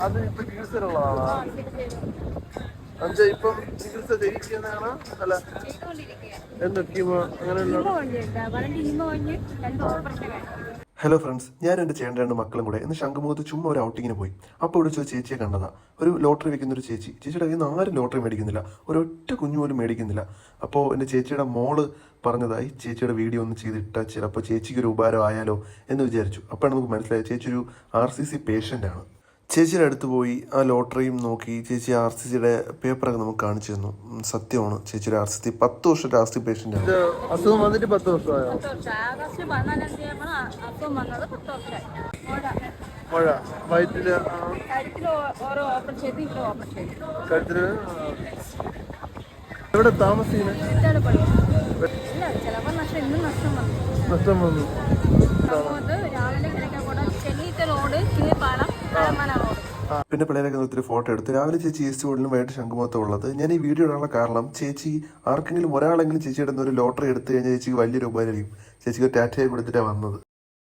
അത് ഇപ്പൊ ചികിത്സയിലുള്ളതാണോ? അത് ഇപ്പം ചികിത്സ ചെയ്യിക്കുന്നതാണോ? അല്ല എന്ത് കീമോ അങ്ങനെ? ഹലോ ഫ്രണ്ട്സ്, ഞാൻ എൻ്റെ ചേട്ടൻ 2 മക്കളും കൂടെ ഇന്ന് ശംഖുമുഖത്ത് ചുമ്മാ ഒരു ഔട്ടിങ്ങിന് പോയി. അപ്പോൾ ഇവിടെ വെച്ച് ചേച്ചിയെ കണ്ടതാ. ഒരു ലോട്ടറി വെക്കുന്ന ഒരു ചേച്ചിയുടെ കയ്യിൽ നിന്ന് ആരും ലോട്ടറി മേടിക്കുന്നില്ല, ഒരൊറ്റ കുഞ്ഞു പോലും മേടിക്കുന്നില്ല. അപ്പോൾ എൻ്റെ ചേച്ചിയുടെ മോള് പറഞ്ഞതായി ചേച്ചിയുടെ വീഡിയോ ഒന്ന് ചെയ്തിട്ടാൽ ചിലപ്പോൾ ചേച്ചിക്ക് ഒരു ഉപകാരം ആയാലോ എന്ന് വിചാരിച്ചു. അപ്പോഴാണ് നമുക്ക് മനസ്സിലായത് ചേച്ചി ഒരു RCC പേഷ്യൻ്റാണ്. ചേച്ചിയുടെ അടുത്ത് പോയി ആ ലോട്ടറിയും നോക്കി ചേച്ചി RCCയുടെ പേപ്പറൊക്കെ നമുക്ക് കാണിച്ചു തന്നു. സത്യമാണ്, ചേച്ചിയുടെ RCC 10 വർഷം RCC പേഷ്യൻ്റാണ്. അസുഖം വന്നിട്ട് 10 വർഷമായോ? മഴ വയറ്റില് കഴുത്തില്. എവിടെ താമസിക്കുന്നത്? നഷ്ടം വന്നു. പിന്നെ പിള്ളേരൊക്കെ ഒത്തിരി ഫോട്ടോ എടുത്ത് രാവിലെ ചേച്ചി ഈസ്റ്റ് ബോർഡിലും വൈകിട്ട് ശംഖുമുഖത്തും ഉള്ളത്. ഞാൻ ഈ വീഡിയോ ഇടാനുള്ള കാരണം ചേച്ചി ആർക്കെങ്കിലും ഒരാളെങ്കിലും ചേച്ചിയുടെ ഒരു ലോട്ടറി എടുത്തു കഴിഞ്ഞാൽ ചേച്ചിക്ക് വലിയൊരു ഉപകാരമായിരിക്കും. ചേച്ചിക്ക് ടാറ്റയെ കൊടുത്തിട്ടാണ് വന്നത്.